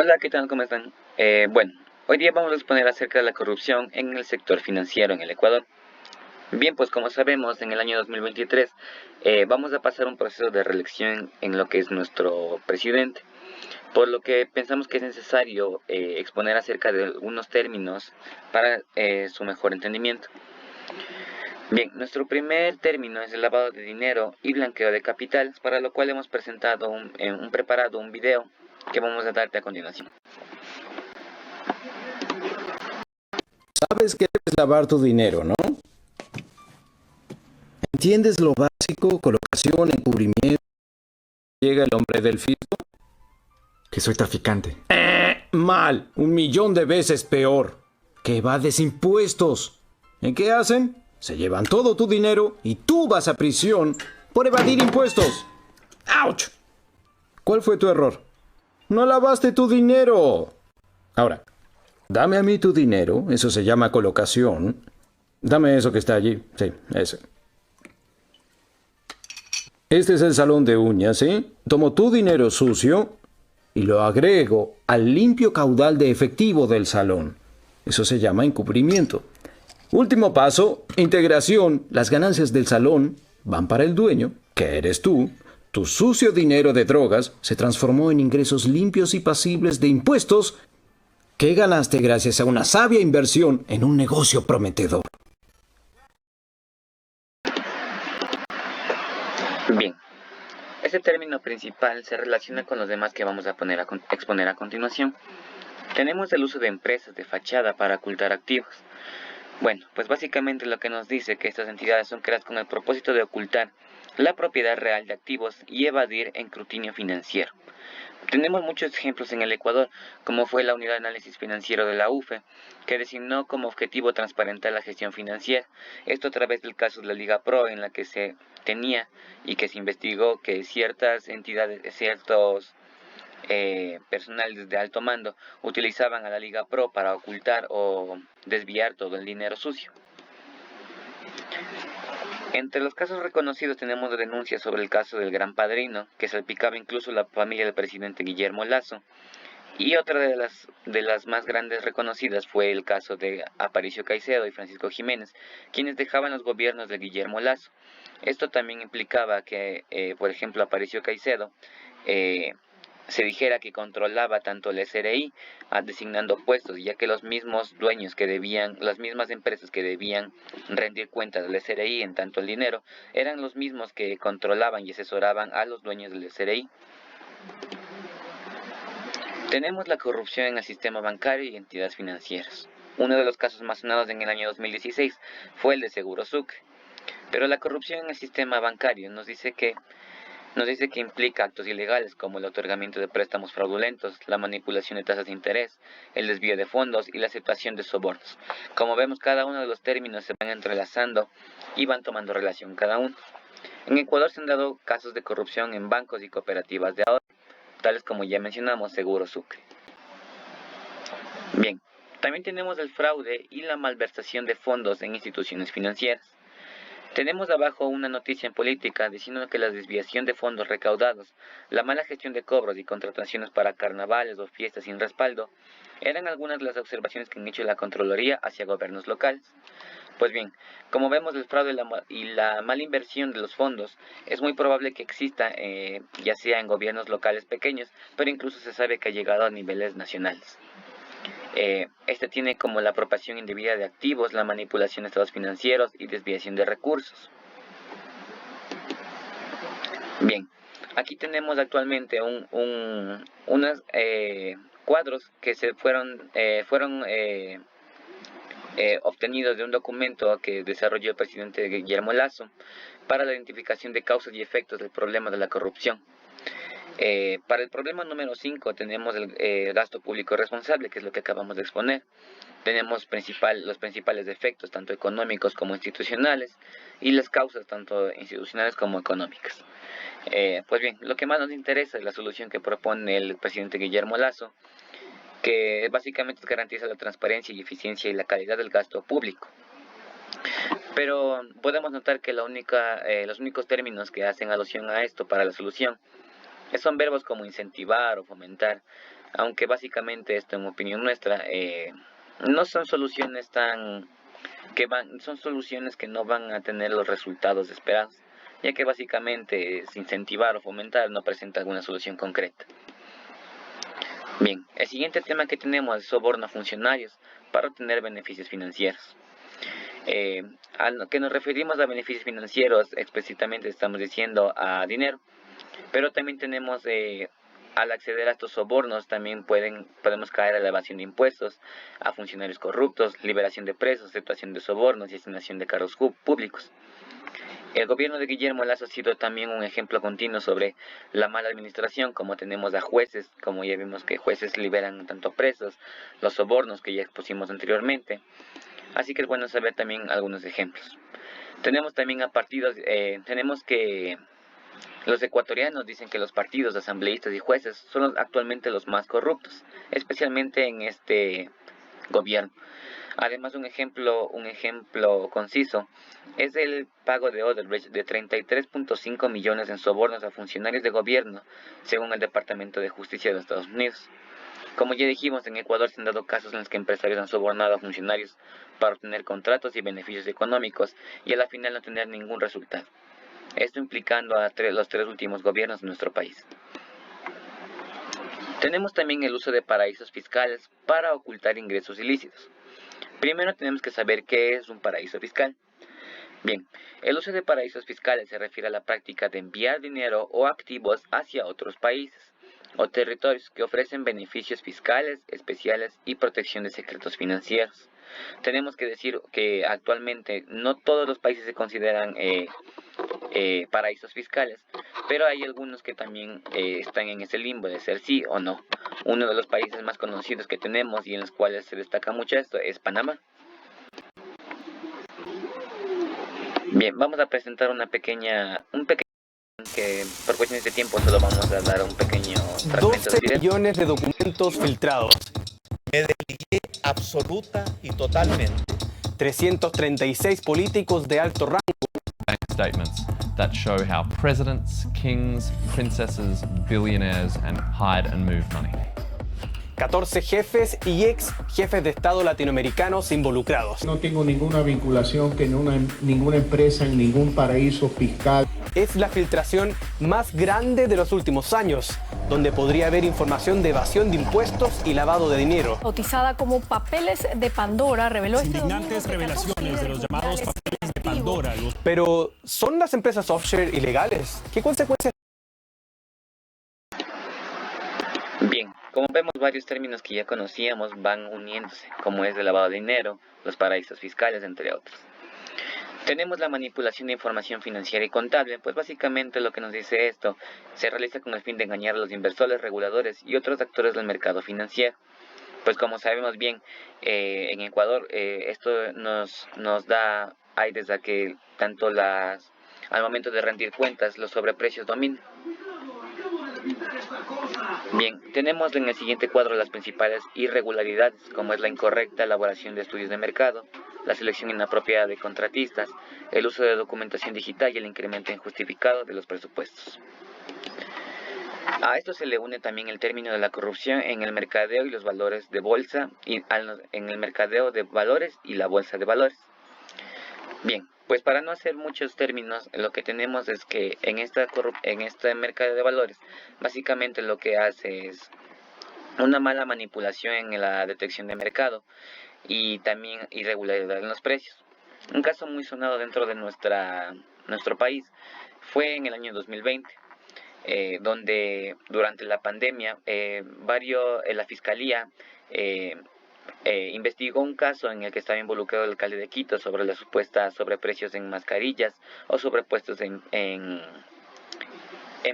Hola, ¿qué tal? ¿Cómo están? Bueno, hoy día vamos a exponer acerca de la corrupción en el sector financiero en el Ecuador. Bien, pues como sabemos, en el año 2023 vamos a pasar un proceso de reelección en lo que es nuestro presidente, por lo que pensamos que es necesario exponer acerca de algunos términos para su mejor entendimiento. Bien, nuestro primer término es el lavado de dinero y blanqueo de capitales, para lo cual hemos presentado preparado un video que vamos a darte a continuación. Sabes que debes lavar tu dinero, ¿no? ¿Entiendes lo básico? Colocación, encubrimiento. Llega el hombre del fisco. Que soy traficante. Mal, 1.000.000 de veces peor. Que evades impuestos. ¿En qué hacen? Se llevan todo tu dinero y tú vas a prisión por evadir impuestos. ¡Auch! ¿Cuál fue tu error? No lavaste tu dinero. Ahora, dame a mí tu dinero, eso se llama colocación. Dame eso que está allí, sí, ese. Este es el salón de uñas, ¿sí? Tomo tu dinero sucio y lo agrego al limpio caudal de efectivo del salón. Eso se llama encubrimiento. Último paso, integración. Las ganancias del salón van para el dueño, que eres tú. Tu sucio dinero de drogas se transformó en ingresos limpios y pasibles de impuestos que ganaste gracias a una sabia inversión en un negocio prometedor. Bien, este término principal se relaciona con los demás que vamos a exponer a continuación. Tenemos el uso de empresas de fachada para ocultar activos. Bueno, pues básicamente lo que nos dice que estas entidades son creadas con el propósito de ocultar la propiedad real de activos y evadir escrutinio financiero. Tenemos muchos ejemplos en el Ecuador, como fue la Unidad de Análisis Financiero de la UFE, que designó como objetivo transparentar la gestión financiera. Esto a través del caso de la Liga Pro, en la que se tenía y que se investigó que ciertas entidades, ciertos personales de alto mando utilizaban a la Liga Pro para ocultar o desviar todo el dinero sucio. Entre los casos reconocidos tenemos denuncias sobre el caso del Gran Padrino, que salpicaba incluso la familia del presidente Guillermo Lasso, y otra de las más grandes reconocidas fue el caso de Aparicio Caicedo y Francisco Jiménez, quienes dejaban los gobiernos de Guillermo Lasso. Esto también implicaba que, por ejemplo, Aparicio Caicedo se dijera que controlaba tanto el SRI, designando puestos, ya que los mismos dueños que debían, las mismas empresas que debían rendir cuentas del SRI en tanto el dinero, eran los mismos que controlaban y asesoraban a los dueños del SRI. Tenemos la corrupción en el sistema bancario y entidades financieras. Uno de los casos más sonados en el año 2016 fue el de Seguro Sucre. Pero la corrupción en el sistema bancario nos dice que implica actos ilegales como el otorgamiento de préstamos fraudulentos, la manipulación de tasas de interés, el desvío de fondos y la aceptación de sobornos. Como vemos, cada uno de los términos se van entrelazando y van tomando relación cada uno. En Ecuador se han dado casos de corrupción en bancos y cooperativas de ahorro, tales como ya mencionamos, Seguro Sucre. Bien, también tenemos el fraude y la malversación de fondos en instituciones financieras. Tenemos abajo una noticia en política diciendo que la desviación de fondos recaudados, la mala gestión de cobros y contrataciones para carnavales o fiestas sin respaldo, eran algunas de las observaciones que han hecho la Contraloría hacia gobiernos locales. Pues bien, como vemos, el fraude y la mala inversión de los fondos es muy probable que exista, ya sea en gobiernos locales pequeños, pero incluso se sabe que ha llegado a niveles nacionales. Este tiene como la apropiación indebida de activos, la manipulación de estados financieros y desviación de recursos. Bien, aquí tenemos actualmente unos cuadros que se fueron obtenidos de un documento que desarrolló el presidente Guillermo Lasso para la identificación de causas y efectos del problema de la corrupción. Para el problema número 5 tenemos el gasto público responsable, que es lo que acabamos de exponer. Tenemos los principales efectos, tanto económicos como institucionales, y las causas, tanto institucionales como económicas. Pues bien, lo que más nos interesa es la solución que propone el presidente Guillermo Lasso, que básicamente garantiza la transparencia y eficiencia y la calidad del gasto público. Pero podemos notar que los únicos términos que hacen alusión a esto para la solución son verbos como incentivar o fomentar, aunque básicamente esto en opinión nuestra no son soluciones son soluciones que no van a tener los resultados esperados, ya que básicamente es incentivar o fomentar no presenta alguna solución concreta. Bien, el siguiente tema que tenemos es soborno a funcionarios para obtener beneficios financieros. A lo que nos referimos a beneficios financieros, explícitamente estamos diciendo a dinero, pero también tenemos, al acceder a estos sobornos, también podemos caer a la evasión de impuestos, a funcionarios corruptos, liberación de presos, aceptación de sobornos y asignación de cargos públicos. El gobierno de Guillermo Lasso ha sido también un ejemplo continuo sobre la mala administración, como tenemos a jueces, como ya vimos que jueces liberan tanto presos, los sobornos que ya expusimos anteriormente. Así que es bueno saber también algunos ejemplos. Tenemos también a partidos, tenemos que los ecuatorianos dicen que los partidos, asambleístas y jueces son actualmente los más corruptos, especialmente en este gobierno. Además, un ejemplo conciso es el pago de Odebrecht de 33.5 millones en sobornos a funcionarios de gobierno, según el Departamento de Justicia de los Estados Unidos. Como ya dijimos, en Ecuador se han dado casos en los que empresarios han sobornado a funcionarios para obtener contratos y beneficios económicos y a la final no tener ningún resultado. Esto implicando a los tres últimos gobiernos de nuestro país. Tenemos también el uso de paraísos fiscales para ocultar ingresos ilícitos. Primero tenemos que saber qué es un paraíso fiscal. Bien, el uso de paraísos fiscales se refiere a la práctica de enviar dinero o activos hacia otros países o territorios que ofrecen beneficios fiscales, especiales y protección de secretos financieros. Tenemos que decir que actualmente no todos los países se consideran paraísos fiscales, pero hay algunos que también están en ese limbo de ser sí o no. Uno de los países más conocidos que tenemos y en los cuales se destaca mucho esto es Panamá. Bien, vamos a presentar un pequeño que por cuestiones de tiempo solo vamos a dar un pequeño fragmento 12 del video. millones de documentos filtrados. Me desligué absoluta y totalmente. 336 políticos de alto rango. Statements that show how presidents, kings, princesses, billionaires and hide and move money. 14 jefes y ex jefes de Estado latinoamericanos involucrados. No tengo ninguna vinculación que ninguna empresa en ningún paraíso fiscal. Es la filtración más grande de los últimos años, donde podría haber información de evasión de impuestos y lavado de dinero. Bautizada como Papeles de Pandora, reveló indignantes revelaciones de los llamados papeles de Pandora. Pero, ¿son las empresas offshore ilegales? ¿Qué consecuencias? Bien, como vemos, varios términos que ya conocíamos van uniéndose, como es el lavado de dinero, los paraísos fiscales, entre otros. Tenemos la manipulación de información financiera y contable, pues básicamente lo que nos dice esto se realiza con el fin de engañar a los inversores, reguladores y otros actores del mercado financiero. Pues como sabemos bien, en Ecuador esto nos da aires a que tanto al momento de rendir cuentas los sobreprecios dominan. Bien, tenemos en el siguiente cuadro las principales irregularidades, como es la incorrecta elaboración de estudios de mercado, la selección inapropiada de contratistas, el uso de documentación digital y el incremento injustificado de los presupuestos. A esto se le une también el término de la corrupción en el mercadeo y los valores de bolsa, en el mercadeo de valores y la bolsa de valores. Bien, pues para no hacer muchos términos, lo que tenemos es que en este mercado de valores, básicamente lo que hace es una mala manipulación en la detección de mercado y también irregularidad en los precios. Un caso muy sonado dentro de nuestro país fue en el año 2020, donde durante la pandemia la Fiscalía investigó un caso en el que estaba involucrado el alcalde de Quito sobre las supuestas sobreprecios en mascarillas o sobrepuestos en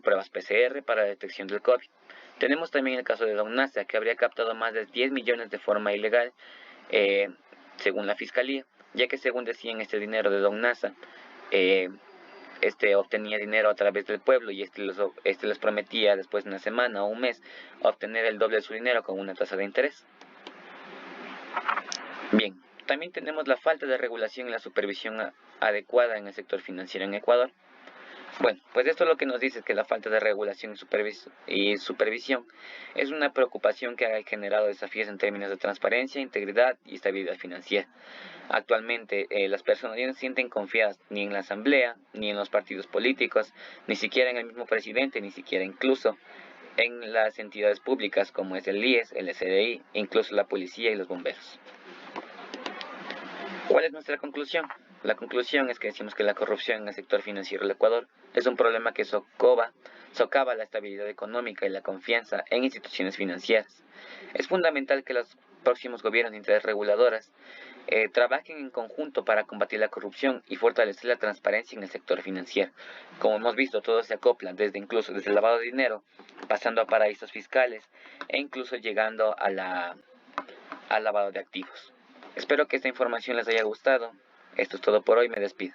pruebas PCR para la detección del COVID. Tenemos también el caso de Dognasa, que habría captado más de 10 millones de forma ilegal, según la Fiscalía, ya que según decían este dinero de Dognasa, obtenía dinero a través del pueblo y este les prometía después de una semana o un mes obtener el doble de su dinero con una tasa de interés. Bien, también tenemos la falta de regulación y la supervisión adecuada en el sector financiero en Ecuador. Bueno, pues esto lo que nos dice es que la falta de regulación y supervisión es una preocupación que ha generado desafíos en términos de transparencia, integridad y estabilidad financiera. Actualmente las personas ya no se sienten confiadas ni en la asamblea, ni en los partidos políticos, ni siquiera en el mismo presidente, ni siquiera incluso en las entidades públicas como es el IES, el SDI, incluso la policía y los bomberos. ¿Cuál es nuestra conclusión? La conclusión es que decimos que la corrupción en el sector financiero del Ecuador es un problema que socava la estabilidad económica y la confianza en instituciones financieras. Es fundamental que los próximos gobiernos y entidades reguladoras trabajen en conjunto para combatir la corrupción y fortalecer la transparencia en el sector financiero. Como hemos visto, todo se acopla, incluso desde el lavado de dinero, pasando a paraísos fiscales e incluso llegando al lavado de activos. Espero que esta información les haya gustado. Esto es todo por hoy, me despido.